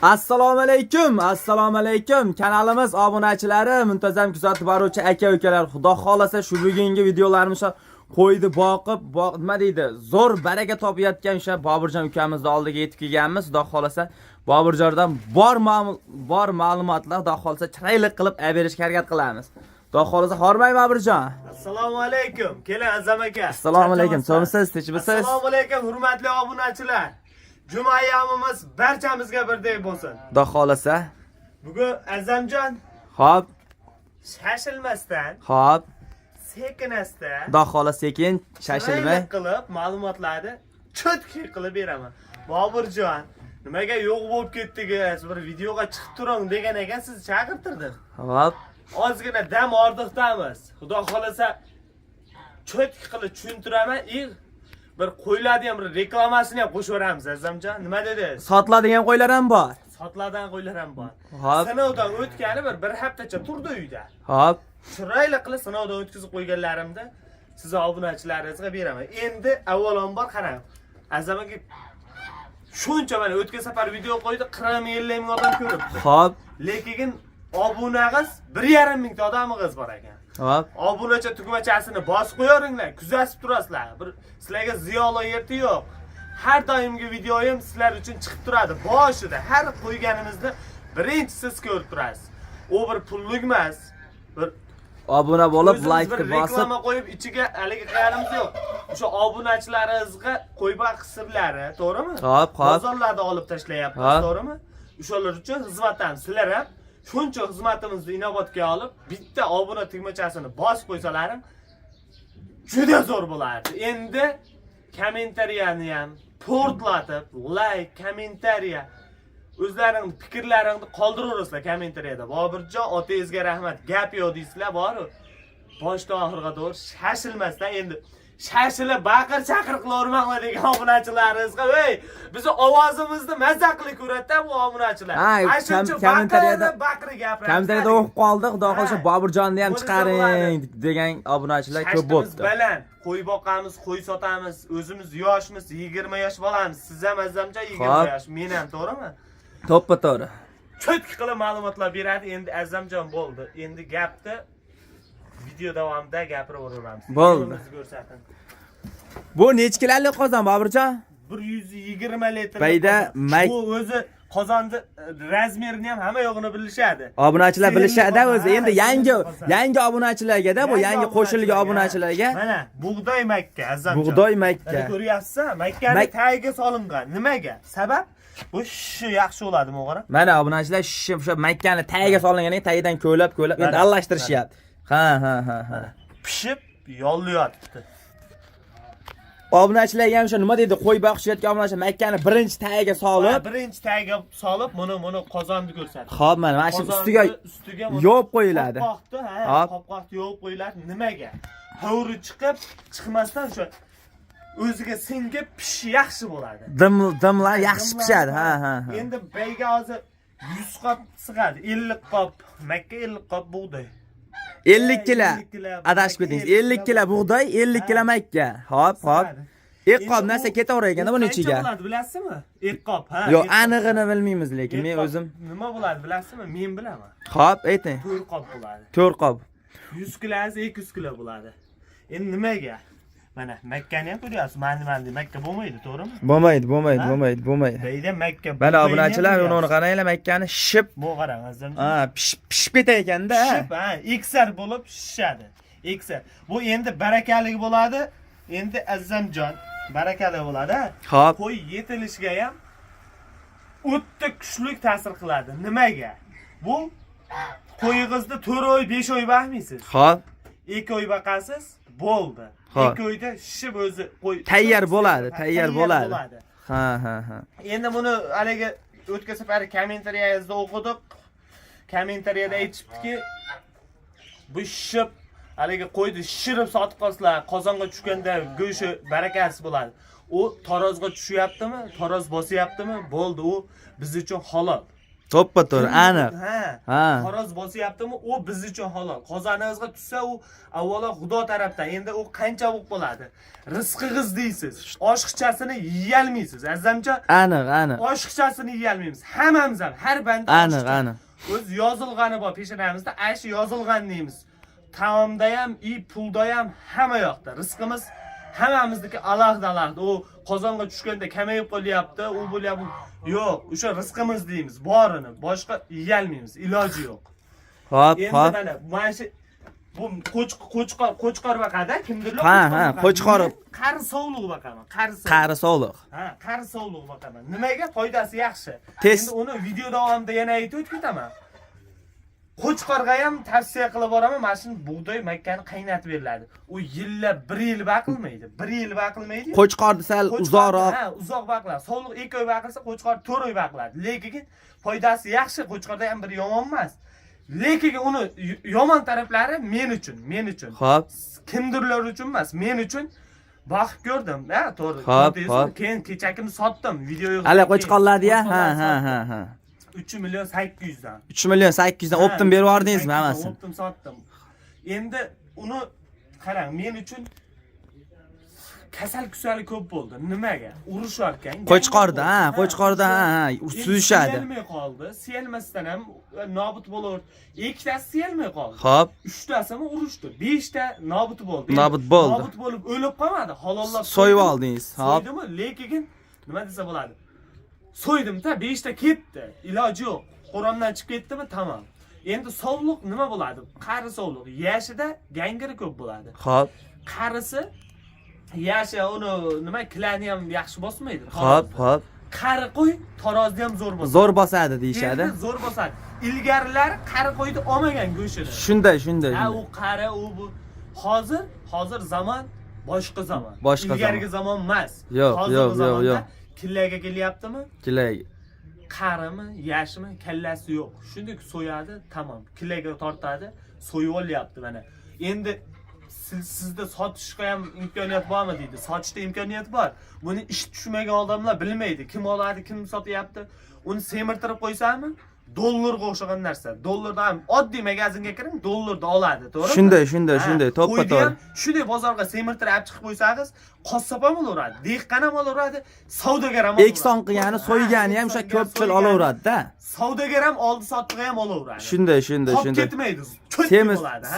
Assalomu alaykum. Kanalimiz obunachilari, muntazam kuzatib boruvchi aka-ukalar, xudo xolasa shu bugungi videolarimizni qo'ydi boqib, nima deydi, zo'r baraka topayotgan o'sha Boburjon ukamizni oldiga yetib kelganmiz. Xudo xolasa Boburjondan bor ma'lumotlar, xudo xolasa chiroyli qilib berishga harakat qilamiz. Xudo xolasa hormay Boburjon. Assalomu alaykum. Keling Azam aka. Assalomu alaykum. So'msiz, tinchmisiz? Assalomu alaykum hurmatli obunachilar. Juma ayyomimiz barchamizga birdek bo'lsin. Xudo xolasa. Bugun Azamjon Xo'p. shashilmasdan, Xo'p. sekinasdan, Xudo xolasa sekin, shashilmay qilib ma'lumotlarni cho'tki qilib beraman. Boburjon, nimaga yo'q bo'lib ketdingiz? Bir videoga chiqib turing degan ekan, sizni chaqirtirdim. Xo'p. Ozgina dam ordiqdamiz. Xudo xolasa cho'tki qilib tushuntiraman. Bir qo'ylarni ham reklamasini ham qo'shib beramiz Azamjon. Nima dedingiz? Sotiladigan qo'ylar ham bor. Sotiladigan qo'ylar ham bor. Hop. Sinovdan o'tgani bir haftacha turdi uyda. Hop. Chiroyli qilib sinovdan o'tkazib qo'yganlarimda sizni obunachilaringizga beraman. Endi avvalambor qarang. Azam aka shuncha mana o'tgan safar video qo'ydi, 40-50 ming odam ko'ribdi. Hop. Lekin obunangiz 1,5 mingta odamimiz bor ekan. Hop. Obunacha tugmachasini bosib qo'yaveringlar, kuzatib turasizlar. Bir sizlarga ziyoli yerti yo'q. Har doimgi videoyim sizlar uchun chiqib turadi. Boshida har qo'yganimizda birinchi siz ko'rib turasiz. U bir pullik emas. Bir Obuna bo'lib, like bosib, reklama qo'yib ichiga haligi qilganimiz yo'q. O'sha obunachilaringizga qo'yboq sirlari, to'g'rimi? Hop, hop. Bozorlarda olib tashlayapmiz, to'g'rimi? O'shalar uchun xizmatdan sizlar ham shuncha xizmatimizni inobatga olib, bitta obuna tugmachasini bosib qo'ysalarim juda zo'r bo'lardi. Endi kommentariyani ham portlatib, like, kommentariya o'zlaringning fikrlaringni qoldiraverasizlar kommentariyada. Boburjon, otangizga rahmat, gap yo'q deysizlar, bor-ku. Boshdan oxiriga to'g'ri shashilmasdan endi shashilib baqir chaqir qilavermanglar degan obunachilaringizga, "Ey, bizni ovozimizni mazza qilib ko'radi-da bu obunachilar." kommentariyada baqir gapiradi. kommentariyada o'qib qoldik. Xudo xolasa Boburjonni ham chiqaring degan obunachilar ko'p bo'ldi. Baland, qo'y boqamiz, qo'y sotamiz, o'zimiz yoshmiz, 20 yosh bolamiz. Siz ham Azamjon 20 yosh, men ham, to'g'rimi? To'ppa to'g'ri. Cho'tki qilib ma'lumotlar beradi. Endi Azamjon bo'ldi. Endi gapni video davomida gapiraveramiz. Bo'ldi. Bu necha kilolik qozon Boburjon? 120 litr. Bayda bu o'zi qozonni razmerini ham hamma yo'g'ini bilishadi. Obunachilar bilishadi o'zi. Endi yangi obunachilarga-da, bu yangi qo'shilgan obunachilarga. Mana bug'doy makka Azamjon. Bug'doy makka. Ko'ryapsiz, makkani tagiga solingan. Nimaga? Sabab bu shu yaxshi bo'ladimi, o'g'ri? Mana obunachilar o'sha makkani tagiga solinganiga tagidan ko'lab endi aralashtirishyapti. Ha. Pishib yollayapti. Obunachilarga ham o'sha nima deydi, qo'y boqishayotgan obunachilar makkani birinchi tagiga solib, buni qozonni ko'rsatdi. Xo'p, mana shu ustiga yopib qo'yiladi. Qopqoqni yopib qo'yiladi. Nimaga? Hovri chiqib, chiqmasdan o'sha o'ziga singib pishish yaxshi bo'ladi. Dimlar yaxshi pishadi. Ha. Endi bayga hozir 100 qop sig'adi. 50 qop makka, 50 qop bug'doy. 50 kilo. Adashib ketingiz. 50 kilo bug'doy, 50 kilo makka. Hop. Ek qop narsa ketaverar ekanda buning ichiga. Nima bo'ladi bilasizmi? Ek qop, ha. Yo'q, anig'ini bilmaymiz, lekin men o'zim. Nima bo'ladi bilasizmi? Men bilaman. Xo'p, ayting. 4 qop bo'ladi. 4 qop. 100 kilosi 200 kilo bo'ladi. Endi nimaga? Mana makkani ham ko'ryapsiz. Mandi makka bo'lmaydi, to'g'rimi? Bo'lmaydi. Deydi makka. Mana obunachilar uni qaranglar, makkani ship. Bu qarang, Azamjon. Ha, pishib ketar ekanda. Ship, ha, iksar bo'lib shishadi. Iksar. Bu endi barakali bo'ladi. Endi Azamjon barakali bo'ladi. Xo'p. Qo'y yetilishiga ham o'ta kuchli ta'sir qiladi. Nimaga? Bu qo'yingizni 4 oy, 5 oy baqmaysiz. Xo'p. 2 oy baqasiz, bo'ldi. 2 oyda shishib o'zi qo'y tayyor bo'ladi. Ha. Endi buni haligi o'tgan safar kommentariyangizda o'qidik. Kommentariyada aytishibdiki, bu shishib haligi qo'yni shishirib sotib qolsalar, qozonga tushganda go'shi barakasi bo'ladi. U tarozga tushyaptimi? Taroz bosyaptimi? Bo'ldi, u biz uchun halol. To'ppa to'g'ri, aniq. Ha. Xo'roz bosyaptimi, u biz uchun halol. Qozoningizga tushsa, u avvalo Xudo tarafdan. Endi u qancha o'q bo'ladi? Rizqingiz deysiz. Oshiqchasini yeyolmaysiz. Azamcha, Aniq. oshiqchasini yeyolmaymiz. Hammamiz ham, har banda Aniq. O'z yozilgani bor peshonamizda, ayshi yozilgan deymiz. Taomda ham, pulda ham hamma yoqda. Rizqimiz hammamizniki alohida. U qozonga tushganda kamayib qolyapti, u bo'lyapti. Yo'q, o'sha rizqimiz deymiz, borini, boshqa yeyolmaymiz, iloji yo'q. Xo'p. Endi mana shu bu qo'chqor vaqada kimdirlar? Ha, qo'chqor. Qari sovliq vaqaman, Qari sog'liq. Ha, qari sovliq vaqaman. Nimaga foydasi yaxshi? Endi uni video davomida yana aytib o'tib Qo'chqorga ham tavsiya qilib boraman, mana shu bug'doy makkani qaynatib beriladi. U yillab 1 yil baqilmaydi. 1 yil baqilmaydi. Qo'chqor sal uzoqroq. Ha, uzoq baqiladi. Sog'liq 2 oy baqilsa, qo'chqor 4 oy baqiladi. Lekin foydasi yaxshi, qo'chqorda ham bir yomon emas. Lekin uni yomon taraflari men uchun. Xo'p. Kimdirlar uchun emas, men uchun baqib ko'rdim. Ha, to'g'ri. Keyin kechakini sotdim, videoga. Hali qo'chqorlarni-ya? Ha. 3 million 800 dan. 3 million 800 dan optim berib yubordingizmi hammasini? Optim sotdim. Endi uni qarang, men uchun kasal ko'p bo'ldi. Nimaga? Urishar ekan. Qo'chqorda, ha, suzishadi. Siyalmay qoldi. Siyalmasdan ham nobud bo'laverdi. Ikkitasi siyalmay qoldi. Xo'p. 3tasimi urushdi. 5 ta nobud bo'ldi. Nobud bo'ldi. Nobud bo'lib o'lib qolmadi. Halollab so'yib oldingiz. Xo'p. So'ydimi? Lekin nima desa bo'ladi? So'ydim-da, 5 ta ketdi. Iloji yo'q. Qo'ramdan chiqib ketdimi? Tamom. Endi sovliq nima bo'ladi? Qari sovliq. Yashida gangiri ko'p bo'ladi. Xo'p. Qarisi yashi uni nima kilani ham yaxshi bosmaydi. Xo'p. Qari qo'y tarozda ham zo'r bosadi. Zo'r bosadi deyshadi. Endi zo'r bosadi. Ilgarilar qari qo'yni olmagan go'shini. Shunday. Ha, u qari, u bu hozir zamon boshqa zamon. Ilgarigi zamon emas. Yo'q. Killaga kelyaptimi? Killaga. Qarimi, yashimi, kallasi yo'q. Shunday so'yadi, tamom. Killaga tortadi, so'yib olyapti mana. Endi sizda sotishga ham imkoniyat bormi deydi. Sotishda imkoniyat bor. Buni ish tushmagan odamlar bilmaydi. Kim oladi, kim sotyapti. Uni semirtirib qo'ysanmi? Dollarga o'xshagan narsa. Dollarda ham oddiy magazinga kiring, dollarda oladi, to'g'rimi? Shunday, to'ppa-to'g'ri. Shunday bozorga semirtirib olib chiqib qo'ysangiz, qassob ham olaveradi, dehqon ham olaveradi, savdogar ham olaveradi. Ekson qilgani, so'ygani ham o'sha ko'pchilik olaveradi-da. Savdogar ham oldi sotdig'i ham olaveradi. Shunday. Qolib ketmaydi.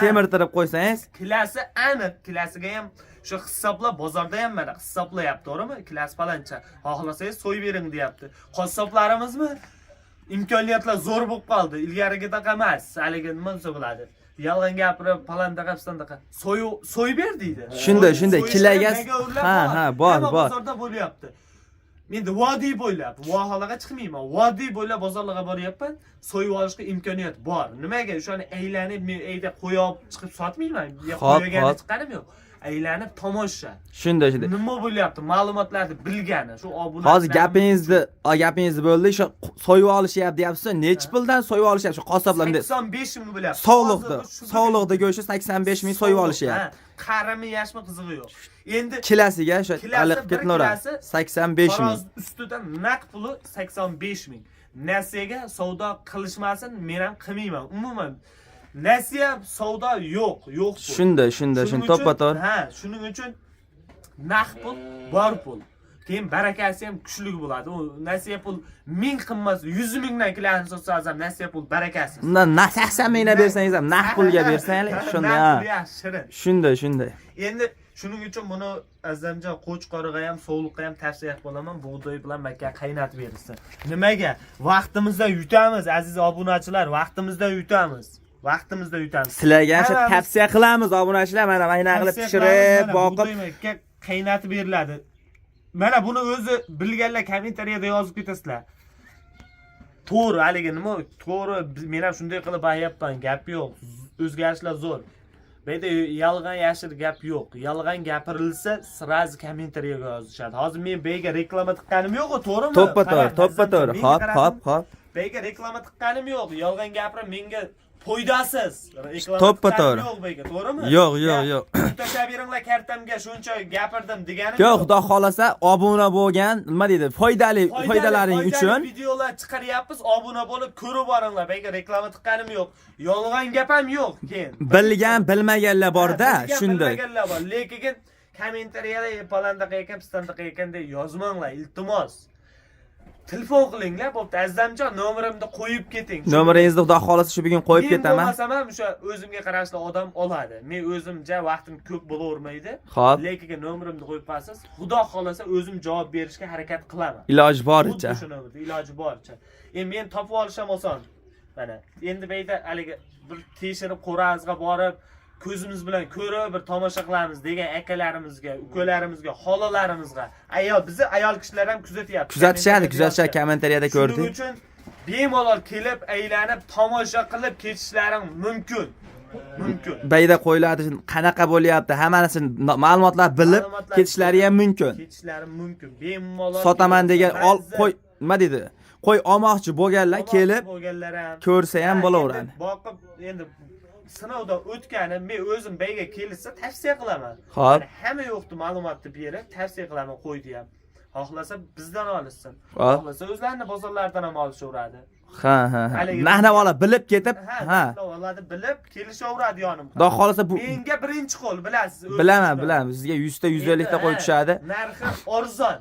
Semirtirib qo'ysangiz, kilasi aniq, kilasiga ham shu hisoblab bozorda ham mana hisoblayapti, to'g'rimi? Kilasi falancha. Xohlasangiz so'yib bering deyapti. Qassoblarimizmi? Imkoniyatlar zo'r bo'lib qoldi. Ilgarigidaqa emas. Haligi nima desa bo'ladi? Yolg'on gapirib, palandaqa pistanda so'yib ber deydi. Shunday. Kilaga bor. Bozorda bo'lyapti. Endi vodiy bo'ylab, vohalarga chiqmayman. Vodiy bo'ylab bozorlarga boryapman. So'yib olishga imkoniyat bor. Nimaga? O'shani aylanib, men ayda qo'yib chiqib sotmayman. Qo'ygan chiqqanim yo'q. Aylanib tomosha. Shunday. Nima bo'lyapti? Ma'lumotlarni bilgani, shu obunachilar. Hozir gapingizni bo'ldi. Shu so'yib olishyapti deyapsiz. Necha puldan so'yib olishyapti? Shu qassoblarga 85 ming bo'lyapti. Sog'liqda go'shti 85 ming so'yib olishyapti. Qarimi, yashmi qizig'i yo'q. Endi kilasiga shu aliq ketnaveradi. 85 ming. Ustidan naqd puli 85 ming. Nasiyaga savdo qilishmasin, men ham qilmayman. Umuman nasiya savdo yo'q. Shunday, to'ppa-to'g'ri. Ha, shuning uchun naqd pul, bor pul. Keyin barakasi ham kuchli bo'ladi. U nasiya pul 1000 qimmas, 100 mingdan kilani sotsangiz ham nasiya pul barakasi. Undan 80 mingdan bersangiz ham naqd pulga bersanglar, shunday. Shunday. Endi shuning uchun buni azamjon qo'chqoriga ham, sovliqqa ham tavsiya qilaman, bug'doy bilan makka qaynatib bersin. Nimaga? Vaqtimizdan yutamiz, aziz obunachilar, vaqtimizdan yutamiz. Sizlarga ham tavsiya qilamiz obunachilar, mana qilib pishirib, boqib qaynatib beriladi. Mana buni o'zi bilganlar kommentariyada yozib ketasizlar. To'g'ri, haligi nima? To'g'ri, men ham shunday qilib aytayapman, gap yo'q. O'zgarishlar zo'r. Bu yerda yolg'on yashir gap yo'q. Yolg'on gapirilsa, sraz kommentariyaga yozishadi. Hozir men bu yerga reklama tiqqanim yo'q-ku, to'g'rimi? To'ppa-to'g'ri. Xo'p. Bu yerga reklama tiqqanim yo'q. Yolg'on gapirib menga foydasiz. To'ppa-to'g'ri. Yo'q bega, to'g'rimi? Yo'q, yo'q. Tashabbiringlar kartamga shuncha gapirdim deganim Yo'q, xudo xolasa obuna bo'lgan, nima deydi, foydalaring uchun videolar chiqaryapmiz, obuna bo'lib ko'rib boringlar. Bega reklama tiqqanim yo'q. Yolg'on gap ham yo'q. Keyin bilgan, bilmaganlar bor-da, shunday. Bilmaganlar bor. Lekin kommentariyada palandaqa ekan, pistandaqa ekan deb yozmanglar, iltimos. Telefon qilinglar, bo'pti. Azizamjon, nomerimni qo'yib keting. Nomeringizni xudo xolasa shu bugun qo'yib ketaman. Men bo'lmasam ham o'sha o'zimga qarashli odam oladi. Men o'zimcha vaqtim ko'p bo'lavermaydi. Xo'p. Lekin nomerimni qo'yib qo'yasiz. Xudo xolasa o'zim javob berishga harakat qilaman. Iloji boricha. Iloji boricha. Endi men topib olishim oson. Mana endi beyda haligi bir tekshirib qo'razga borib ko'zimiz bilan ko'rib bir tomosha qilamiz degan akalarimizga, ukalarimizga, xolalarimizga, bizni ayol kishilar ham kuzatyapti. Kuzatishadi, kommentariyada ko'rdik. Shuning uchun bemalol kelib, aylanib, tomosha qilib ketishlaring mumkin. Bayda qo'yiladi, qanaqa bo'lyapti, hammasini ma'lumotlar bilib ketishlari ham mumkin. Bemalol sotaman degan qo'y, nima deydi? Qo'y olmoqchi bo'lganlar kelib ko'rsa ham bo'laveradi. Boqib endi sinovdan o'tgani men o'zim bayga kelsa tavsiya qilaman. Xo'p. Hamma yo'qni ma'lumotni berib tavsiya qilaman qo'ydi ham. Xohlasa bizdan olishsin. Xohlasa o'zlarini bozorlardan ham olishaveradi. Ha. Nahna bilib ketib, bilib kelishaveradi yonimga. Xudo xolasa bu menga birinchi qo'l bilasiz. Bilaman. Sizga 100 ta 150 ta qo'y tushadi. Narxi arzon.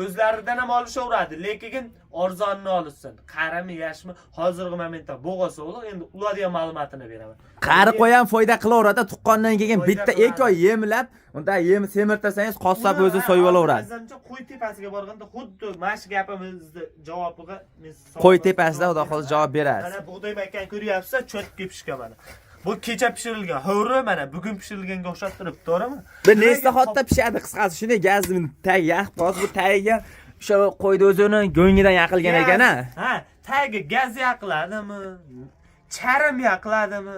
O'zlaridan ham olishaveradi, lekin arzonni olishsin. Qarami, yashmi, hozirgi momentda bo'g'asa o'liq, endi ularga ma'lumotini beraman. Qari qo'y ham foyda qilaveradi, tuqqandan keyin bitta 2 oy yemlab, unda yem semirtasangiz qassob o'zi so'yib olaveradi. Azamcha qo'y tepasiga borganda xuddi mana shu gapimizni javobiga men qo'y tepasida xudo xolasa javob berasiz. Mana bug'doy makkan ko'ryapsiz, cho'tib pishgan mana. Bu kecha pishirilgan, hovri mana bugun pishirilganga o'xshab turibdi, to'g'rimi? Bir nechta hotda pishadi qisqasi, shunday gazni tag yaqib qolsa bu tagiga o'sha qo'yni o'zini go'ngidan yaqilgan ekan-a. Ha, tagi gaz yaqiladimi? Charim yaqiladimi?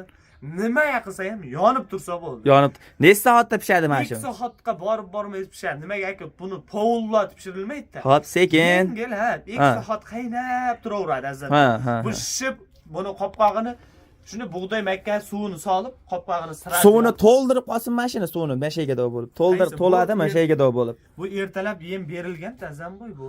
Nima yaqilsa ham yonib tursa bo'ldi. Yonib. Nechta hotda pishadi mana shu? 2 soatga borib pishadi. Nimaga aka buni povullatib pishirilmaydi-da. Xo'p, sekin. Yengil, 2 soat qaynab turaveradi azizlar. Bu shishib buni qopqog'ini shuni bug'doy makka suvini solib, qopqog'ini sirab. Suvini to'ldirib qolsin mashina suvini mashayga bo'lib. To'ladi mashayga bo'lib. Bu ertalab yem berilgan tazamboy bu.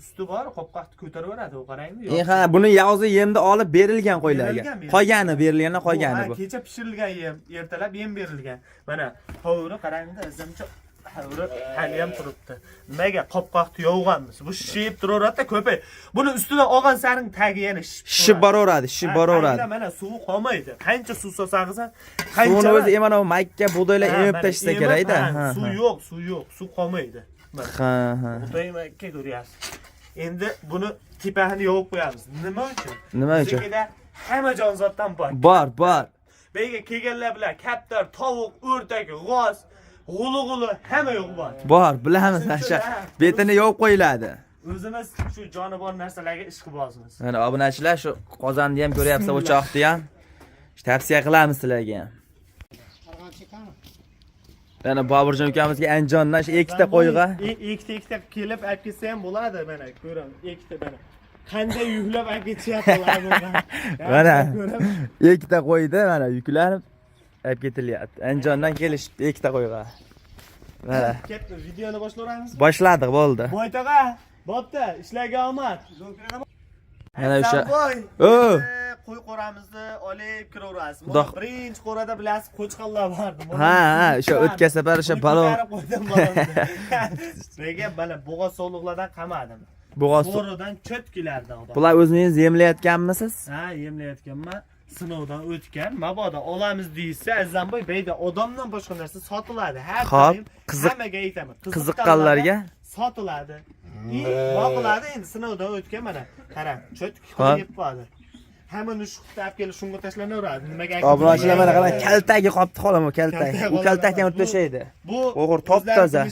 Usti bor, qopqoqni ko'taraveradi, u qarangmi? Ha, buni yozi yemni olib berilgan qo'ylarga. Qolgani berilgandan qolgani bu. Kecha pishirilgan yem, ertalab yem berilgan. Mana hovuri qarangda azamcha hovuri hali ham turibdi. Nimaga qopqoqni yovganmiz? Bu shishib turaveradi-da ko'pay. Buni ustidan olgan saring tagi yana shishib boraveradi. Mana suvi qolmaydi. Qancha suv solsangiz ham, suvni o'zi mana makka bug'doylar emib tashlasa kerak-da. Suv yo'q, suv qolmaydi. Ha. Bug'doy makka ko'ryapsiz. Endi buni tepasini yovib qo'yamiz. Nima uchun? Biznikida hamma jonzotdan bor. Bor. Beyga kelganlar bilan kaptar, tovuq, o'rtak, g'oz, g'ulu hamma yo'q bor. Bor, bilamiz nasha. Betini yovib qo'yiladi. O'zimiz shu jonibor narsalarga ish qilamiz. Mana obunachilar shu qozonni ham ko'ryapsiz, o'choqni ham. Tavsiya qilamiz sizlarga ham. Mana Boburjon ukamizga Anjondan shu ikkita qo'yga. Ikkita kelib olib ketsa ham bo'ladi, mana ko'raman. Ikkita mana. Qanday yuklab olib ketishyaptilar bunga. Mana ikkita qo'yda mana yuklanib olib ketilyapti. Anjondan kelishibdi ikkita qo'yga. Mana. Ketdi, videoni boshlaveramiz. Boshladik, bo'ldi. Boytaga, bo'pti, ishlarga omad. Mana o'sha. Qo'y qo'ramizni olib kiraverasiz. Birinchi qo'rada bilasiz, qo'chqonlar bordi. Ha, o'sha o'tgan safar o'sha balon. Nega mana bo'g'oz sog'liqlardan qamadim. Bo'g'ozdan cho't kelardi odam. Bular o'zingiz yemlayotganmisiz? Ha, yemlayotganman. Sinovdan o'tgan. Mabodo olamiz deysa, Azamboy beyda odamdan boshqa narsa sotiladi. Har doim hammaga aytaman. Qiziqqanlarga sotiladi. Boqiladi endi sinovdan o'tgan mana. Qarang, cho't qo'yib qo'yadi. Hamma nushqni olib kelib shunga tashlanaveradi. Nimaga? Obunachilar mana qarang, kaltagi qolibdi xolam, kaltak. U kaltakdan o'tib tashlaydi. Bu o'g'ir top toza.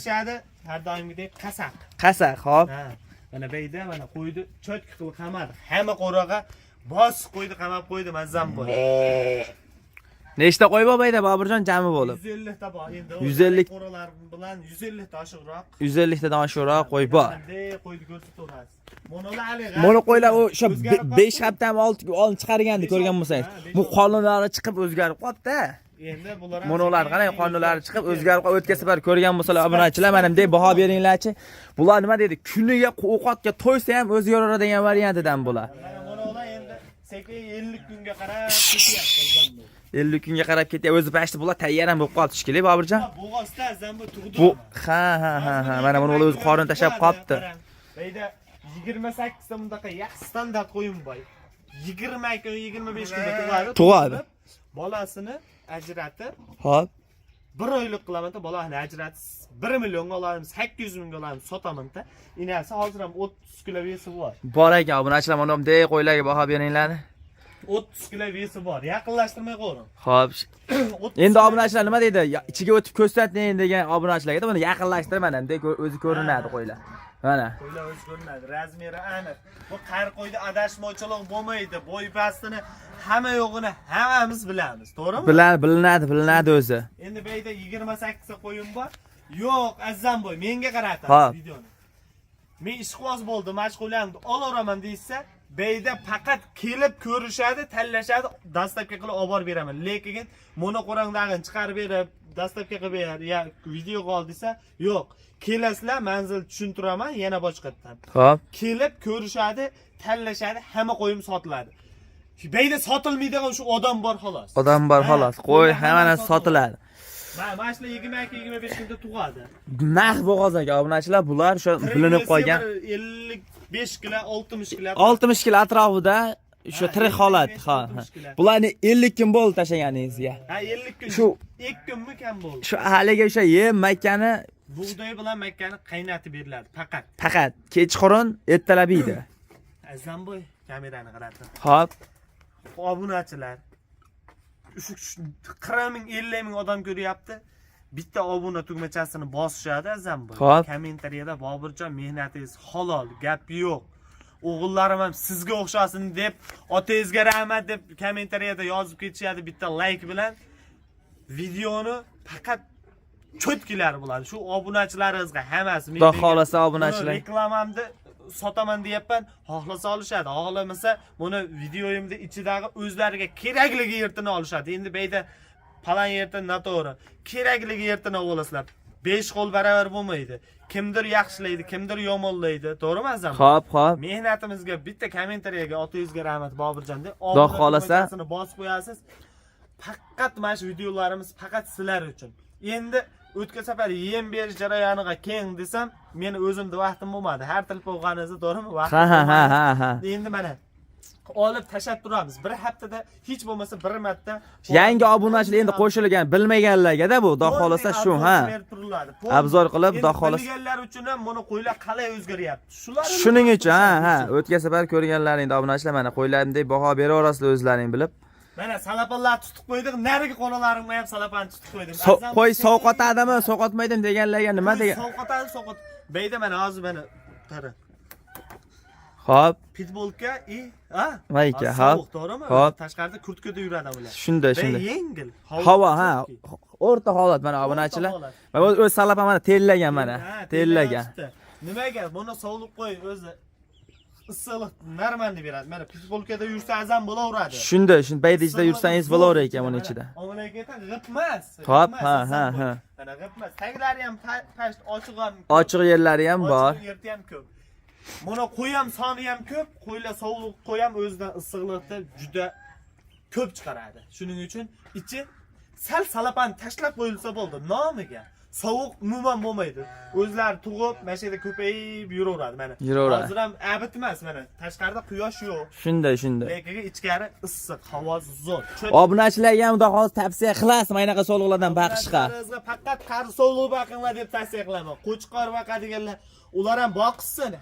Har doimgidek qasaq. Qasaq, xo'p. Ha. Mana beyda mana qo'ydi, cho'tki qilib qamadi. Hamma qo'raga bos qo'ydi, qamab qo'ydi, mazam bo'ldi. Nechta qo'y bobayda Boburjon jami bo'lib? 150 ta bor endi. 150 qo'ralar bilan 150 ta oshiqroq. 150 tadan oshiqroq qo'y bor. Qanday qo'yni ko'rsataverasiz. Monolar Mono qo'ylar o'sha 5 haftami olib chiqargandi ko'rgan bo'lsangiz. Bu qonunlari chiqib o'zgarib qoldi-da. Endi bular Monolar qarang, qonunlari chiqib o'zgarib qolib o'tgan safar ko'rgan bo'lsalar obunachilar mana bunday baho beringlarchi. Bular nima deydi? Kuniga ovqatga to'ysa ham o'zgaradigan variantidan bular. Monolar endi sekin 50 kunga qarab ketyapti. 50 kunga qarab ketyapti. O'zi pashti bular tayyor ham bo'lib qoldi shekilli, Boburjon. Bo'g'ozda zambu tug'di. Bu ha, mana buni o'zi qorin tashab qolibdi. Deydi 28 ta bundaqa yaxshi standart qo'yim boy. 20 kun, 25 kunda Tug'adi. Bolasini ajratib, Xo'p. 1 oylik qilaman-da, bolani ajratib 1 millionga olamiz, 800 mingga olamiz, sotaman-da. Inasi hozir ham 30 kilo vesi bor. Bor ekan, obunachilar mana bunday qo'ylarga baho beringlar. 30 kilo vesi bor. Yaqinlashtirmay qo'ying. Xo'p. Endi obunachilar nima deydi? Ichiga o'tib ko'rsating degan obunachilarga buni yaqinlashtirib mana bunday o'zi ko'rinadi qo'ylar. Mana. Qo'ylar o'zi ko'rinadi, razmeri aniq. Bu qari qo'yda adashmovchilik bo'lmaydi. Bo'y pastini hamma yo'g'ini hammamiz bilamiz, to'g'rimi? Bilinadi o'zi. Endi bu yerda 28 ta qo'yim bor. Yo'q, azam bo'y, menga qaratasiz Xo'p. videoni. Men ishqiboz bo'ldim, mashg'uliyatimni olaveraman deysa, bu yerda faqat kelib ko'rishadi, tanlashadi, dastlabki qilib olib borib beraman. Lekin monoqorangdag'ini chiqarib berib, dastlabki qilib ber, ya video qol desa, yo'q. Kelasizlar, manzil tushuntiraman yana boshqatdan. Xo'p. Kelib ko'rishadi, tanlashadi, hamma qo'yim sotiladi. Bu yerda sotilmaydigan shu odam bor xolos. Odam bor xolos. Qo'y hammasi sotiladi. Mana shular 22-25 kunda tug'adi. Narx bo'g'ozaga obunachilar bular o'sha bilinib qolgan 55 kilo, 60 kilo. 60 kilo atrofida o'sha tirik holat, ha. Bularni 50 kun bo'ldi tashaganingizga. Ha, 50 kun. Shu 2 kunmi kam bo'ldi. Shu haliga o'sha yem makkani Bug'doy bilan makkani qaynatib beriladi faqat. faqat kechqurun ertalab yeydi. Azamboy kamerani qaratdim. Xo'p. Obunachilar. Shu 40 ming, 50 ming odam ko'ryapti. Bitta obuna tugmachasini bosishadi Azamboy. Xo'p. Kommentariyada Boburjon mehnatingiz halol, gap yo'q. O'g'illarim ham sizga o'xshasin deb, otangizga rahmat deb kommentariyada yozib ketishadi bitta like bilan. Videoni faqat cho'tkilar bo'ladi. Shu obunachilaringizga hammasi Xudo xolasa obunachilar. Reklamamni sotaman deyapman, xohlasa olishadi. Xohlamasa buni videoyimda ichidagi o'zlariga kerakligi yertini olishadi. Endi bu yerda falan yerdan noto'g'ri. Kerakligi yertini olasizlar. 5 qo'l baravar bo'lmaydi. Kimdir yaxshilaydi, kimdir yomonlaydi. To'g'rimi azam? Xo'p. Mehnatimizga bitta kommentariyaga otangizga rahmat Boburjon deb Xudo xolasa bosib qo'yasiz. Faqat mana shu videolarimiz faqat sizlar uchun. Endi o'tgan safar yem berish jarayoniga keng desam, meni o'zimda vaqtim bo'lmadi. Har til bo'lganingizda to'g'rimi? Ha. Endi mana olib tashab turamiz. Bir haftada hech bo'lmasa bir marta Yangi obunachilar endi qo'shilgan bilmaganlarga-da bu, xudo xolasa shu, ha. Obzor qilib, xudo xolasa. Bilganlar uchun ham buni qo'ylar qalay o'zgaryapti. Shuning uchun, ha. O'tgan safar ko'rganlaringda obunachilar mana qo'ylarimdek baho beraverasizlar o'zlaring bilib. Mana salapanlar tutib qo'ydik, narigi qo'lalarimga ham salapan tutib qo'ydim. Qo'y sovqotadimi, sovqotmaydim deganlarga nima degan? Sovqotadi. Beyda mana hozir mana qara. Xo'p. Pitbullga Mayka, xo'p. To'g'rimi? Tashqarida kurtkada yuradi ular. Shunday. Yengil. Havo, ha. O'rta holat mana obunachilar. Mana o'z salapan mana tellagan mana. Tellagan. Nimaga? Buni sovliq qo'y o'zi issiqlik normalni beradi. Mana pitbullkada yursa azam bo'laveradi. Shunday, bayda ichida yursangiz bo'laver ekan uning ichida. Omonligida g'ipmas. Xo'p, ha. Mana g'ipmas. Taglari ham past, ochiq ham. Ochiq yerlari ham bor. Ochiq yerda ham ko'p. Mana qo'y ham soni ham ko'p, qo'ylar sovuqlik qo'y ham o'zidan issiqlikda juda ko'p chiqaradi. Shuning uchun ichi sal salapan tashlab qo'yilsa bo'ldi nomiga. Sovuq umuman bo'lmaydi. O'zlari tug'ib, mana shu yerda ko'payib yuraveradi mana. Hozir ham abit emas mana. Tashqarida quyosh yo'q. Shunday. Lekin ichkari issiq, havo zo'r. Obunachilarga ham xudo xolos tavsiya qilasiz, mana bunaqa sovuqlardan baqishga. Faqat qari sovuq baqinglar deb tavsiya qilaman. Qo'chqor baqadiganlar, ular ham boqsin.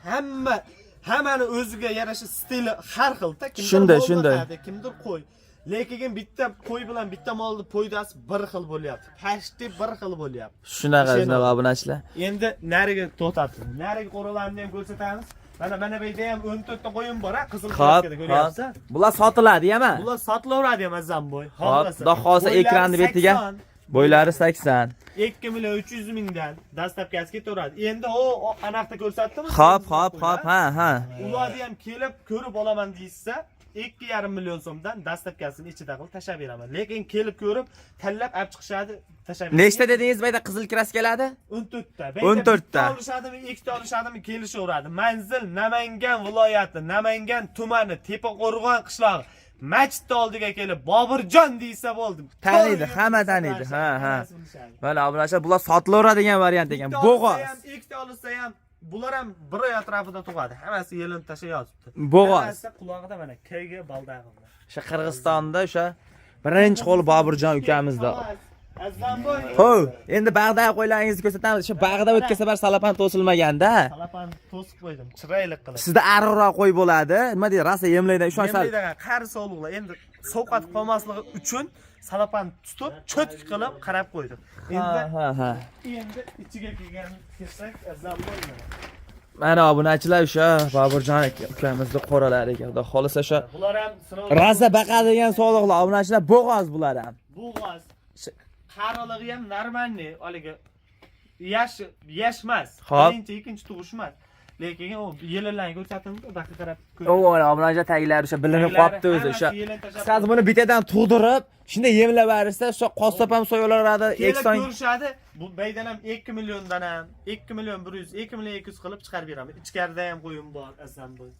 Hammani o'ziga yarasha stili har xil-da. Shunday. Kimdir qo'y. Lekin bitta qo'y bilan bitta molni foydasi bir xil bo'lyapti. Pashti bir xil bo'lyapti. Shunaqa obunachilar. Endi nariga to'xtatib, narigi qo'ralarni ham ko'rsatamiz. Mana bu yerda ham 14 ta qo'yim bor, qizil Xo'p, kraskada ko'ryapsan. bular sotiladi-mi? Bular sotilaveradi ham Azamboy. Xo'p, xudo xolsa ekranni betiga bo'ylari 80. 2 million 300 mingdan dastavkasi ketaveradi. Endi o anaqda ko'rsatdimi? Xo'p, ha. Ularni ham kelib ko'rib olaman deysa, 2,5 million so'mdan dastavkasini ichida qilib tashab beraman. Lekin kelib ko'rib, tanlab olib chiqishadi, tashab beraman. Nechta dedingiz bu yerda qizil kraskalardi? 14 ta. 14 ta. Olishadimi, ikkita olishadimi kelishaveradi. Manzil Namangan viloyati, Namangan tumani, Tepaqo'rg'on qishlog'i. Masjidni oldiga kelib Boburjon deysa bo'ldi. Taniydi, hamma taniydi. Ha. Mana obunachilar, bular sotilaveradigan variant ekan. Bo'g'oz. Ikkita olsa ham bular ham bir oy atrofida tug'adi. Hammasi yelin tasha yotibdi. Bo'g'oz. Hammasi qulog'ida mana kayga baldag'i. O'sha Qirg'izistonda o'sha birinchi qo'l Boburjon ukamizda. Azamboy. Xo'p, endi bag'dagi qo'ylaringizni ko'rsatamiz. O'sha bag'da o'tgan safar salapan to'silmaganda. Salapan to'sib qo'ydim, chiroyli qilib. Sizda ariqroq qo'y bo'ladi. Nima deydi? Rosa yemlaydi. Ishonch sal. Yemlaydigan qari sog'liqlar endi sovqat qolmasligi uchun salapan tutib, cho'tk qilib qarab qo'ydim. Ha. Endi ichiga kelgan kelsak, Azamboy. Mana obunachilar o'sha Boburjon ukamizning qo'ralari ekan. Xudo xolisa o'sha Bular ham sinov. rosa baqadigan sog'liqlar. Obunachilar bo'g'oz bular ham. Bo'g'oz. Qariligi ham normalniy, haliga yashmas. Birinchi, ikkinchi tug'ishmas. Lekin u yelinlarga ko'rsatdim, baqa qarab O, obunachilar taglari o'sha bilinib qolibdi o'zi. O'sha siz buni bitadan tug'dirib, shunda yemlab bersa, o'sha qossob ham so'yaveradi, ekson ko'rishadi. Bu baydan ham 2 milliondan ham 2 million 100, 2 million 200 qilib chiqarib beraman. Ichkarida ham qo'yim bor, Azamboy.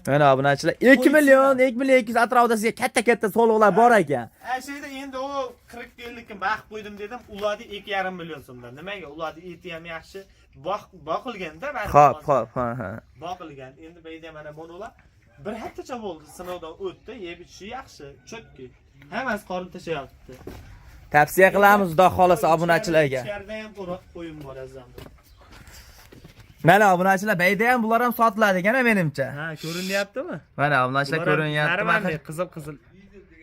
Mana obunachilar 2 million 200 atrofida sizga katta soliqlar bor ekan. Ashida endi u 40-50 kun vaqt qo'ydim dedim, ularni 2,5 million so'mdan. Nimaga? Ularni eti ham yaxshi boqilganda, Xo'p, ha. Boqilgan. Endi bayda mana bular bir haftacha bo'ldi, sinovdan o'tdi, yeb ichishi yaxshi, cho'tki. Hammasi qorin tashayapti. Tavsiya qilamiz xudo xolasa obunachilarga. Ichkarida ham qo'yim bor Azamboy. Mana obunachilar bayda ham bular ham sotiladi ekan menimcha. Ha, ko'rinyaptimi? Mana obunachilar ko'rinyapti. Narmanli qizil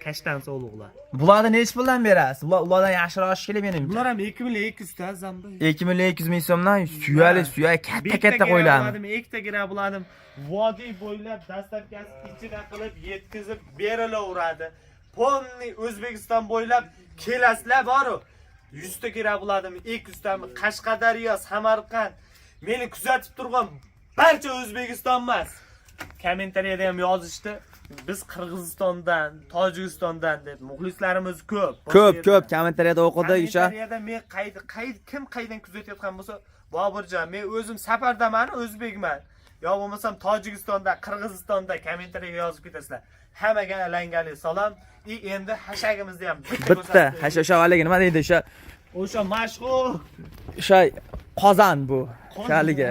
kashtan sog'liqlar. Bularni nech puldan berasiz? Ulardan yaxshiroq shekilli menimcha. Bular ham 2 million 200 ta Azamboy. 2 million 200 ming so'mdan suya katta qo'ylarni. Ikkita gira buladim. Vodiy bo'ylab dastavkasi ichida qilib yetkazib berilaveradi. Pomni O'zbekiston bo'ylab kelasizlar boru. 100 ta gira buladim, 200 ta Qashqadaryo, Samarqand. Meni kuzatib turgan barcha O'zbekiston emas. Kommentariyada ham yozishdi. Biz Qirg'izistondan, Tojikistondan deb muxlislarimiz ko'p. Ko'p kommentariyada o'qidik o'sha. Kommentariyada men kim qaydan kuzatayotgan bo'lsa, Boburjon, men o'zim safardaman, o'zbekman. Yo bo'lmasam Tojikistonda, Qirg'izistonda kommentariyaga yozib ketasizlar. Hammaga alangali salom. Endi hashagimizni ham bitta hashavaliga nima deydi o'sha mashhur o'sha qozon bu. Shaliga.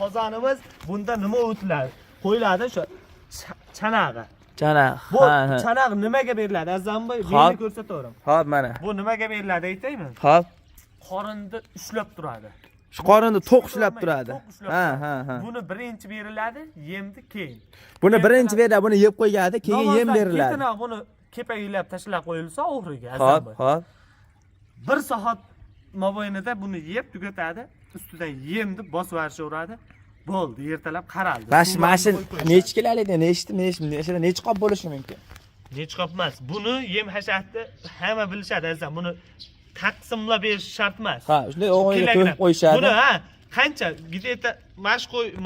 Qozonimiz bunda nima o'tiladi? Qo'yiladi o'sha chanag'i. Chanaq. Bu chanaq nimaga beriladi? Azamboy, meni ko'rsatavering. Xo'p, mana. Bu nimaga beriladi aytaymi? Xo'p. Qorinni ushlab turadi. Shu qorinni to'q ushlab turadi. Ha. Buni birinchi beriladi, yemni keyin. Buni birinchi beradi, buni yeb qo'ygadi, keyin yem beriladi. Keyin buni kepagilab tashlab qo'yilsa o'g'riga Azamboy. Xo'p. 1 soat mobaynida buni yeb tugatadi, ustidan yemni bosib yuboradi. Bo'ldi, ertalab qaraldi. Mashin nechta kilolik, nechta qop bo'lishi mumkin? Nech qop emas. Buni yem hashatni hamma bilishadi, azam. Buni taqsimlab berish shart emas. Ha, shunday o'g'liga to'yib qo'yishadi. Buni qancha? Gideta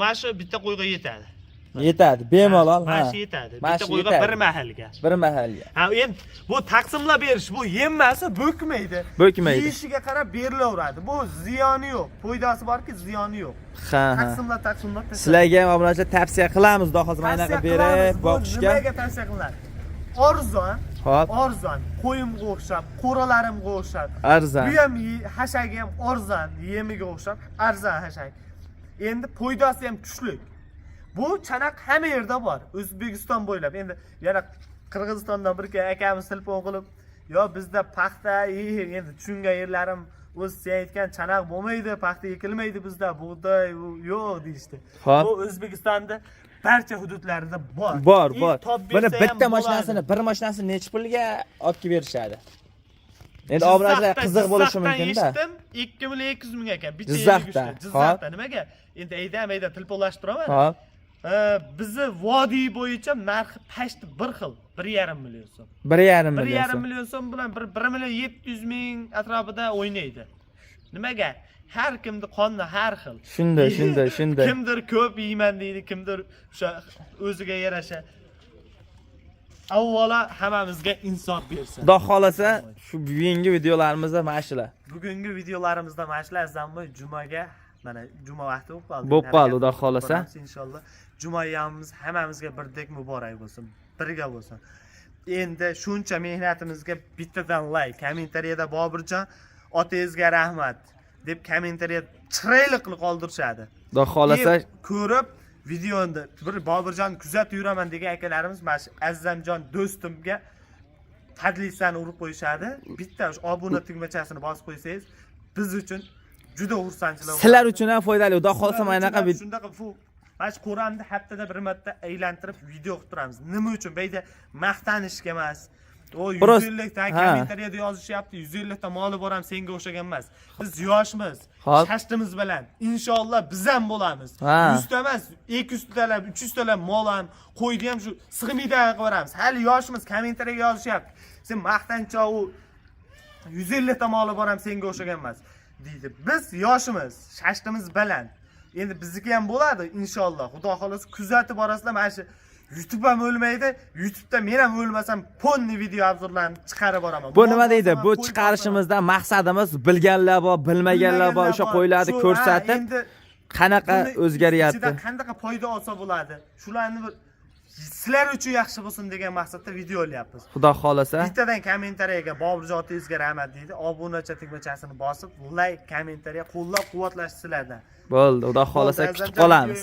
mash bitta qo'yga yetadi. Yetadi, bemalol, ha. Mash yetadi. Bitta qo'yga bir mahalga. Bir mahalga. Ha, endi bu taqsimlab berish, bu yemmasi bo'kmaydi. Yeyishiga qarab berilaveradi. Bu ziyoni yo'q. Foydasi borki, ziyoni yo'q. Ha. Taqsimlab. Sizlarga ham obunachilar tavsiya qilamiz, xudo xolsa mana bunaqa berib boqishga. Nimaga tavsiya qilinadi? Arzon. Xo'p. Arzon, qo'yimga o'xshab, qo'ralarimga o'xshab. Arzon. Bu ham hashagi ham arzon, yemiga o'xshab, arzon hashak. Endi foydasi ham kuchli. Bu chanaq hamma yerda bor, O'zbekiston bo'ylab. Endi yana Qirg'izistondan bir akamiz telefon qilib, "Yo bizda paxta, endi tushungan yerlarim o'z sen aytgan chanaq bo'lmaydi, paxta ekilmaydi bizda, bug'doy yo'q" deyishdi. Bu O'zbekistonda barcha hududlarida bor. Bor. Buni bitta mashinasini, bir mashinasini necha pulga olib kelib berishadi? Endi obunachilar qiziq bo'lishi mumkin-da. 2 million 200 ming ekan. Jizzaxda. Nimaga? Endi ayda tilpolashib turaman. Hop. Bizni vodiy bo'yicha narxi pashti bir xil, 1,5 million so'm. 1,5 million 1,5 so'm. million so'm bilan 1 million 700 ming atrofida o'ynaydi. Nimaga? Har kimni qoni har xil. Shunday. Kimdir ko'p yeyman deydi, kimdir o'sha o'ziga yarasha. Avvalo hammamizga insof bersin. Xudo xolasa shu bugungi videolarimizda mana shular. Bugungi videolarimizda mana shular zamboy jumaga mana juma vaqti bo'lib qoldi. Bo'lib qoldi, Xudo xolasa. Inshaalloh juma yomimiz hammamizga birdek muborak bo'lsin, birga bo'lsin. Endi shuncha mehnatimizga bittadan like, kommentariyada Bobirjon otangizga rahmat deb kommentariya chiroyli qilib qoldirishadi. Xudo xolasa ko'rib videoni bir Bobirjon kuzatib yuraman degan akalarimiz mana shu Azizamjon do'stimga tadlislarni urib qo'yishadi. Bitta obuna tugmachasini bosib qo'ysangiz biz uchun juda xursandchilik. Sizlar uchun ham foydali. Xudo xolasa mana bunaqa shunaqa mana shu Qur'onni haftada bir marta aylantirib video qilib turamiz. Nima uchun? Bu yerda maqtanishga emas. O 150 ta kommentariyada yozishyapti. 150 ta moli bor ham senga o'xshagan emas. Biz yoshmiz. Shashtimiz bilan inshaalloh biz ham bo'lamiz. 100 ta emas, 200 talab, 300 talab mol ham, qo'ydi ham shu sig'miydan qilib beramiz. Hali yoshmiz, kommentariyaga yozishyapti. Sen maqtancha u 150 ta moli bor ham senga o'xshagan emas deydi. Biz yoshimiz, shashtimiz bilan. Endi bizniki ham bo'ladi inshaalloh. Xudo xolasa kuzatib borasizlar. Mana shu YouTube ham o'lmaydi. YouTube'da men ham o'lmasam ponni video obzorlarni chiqarib boraman. Bu nima deydi? Bu chiqarishimizdan maqsadimiz bilganlar bor, bilmaganlar bor, o'sha qo'ylarni ko'rsatib qanaqa o'zgaryapti. Qanaqa foyda olsa bo'ladi. Shularni bir sizlar uchun yaxshi bo'lsin degan maqsadda video olyapmiz. Xudo xolasa. Bittadan kommentariyaga Bobirjon otangizga rahmat deydi. Obunacha tugmachasini bosib, like, kommentariya qo'llab-quvvatlash sizlardan. Bo'ldi, Xudo xolasa kutib qolamiz.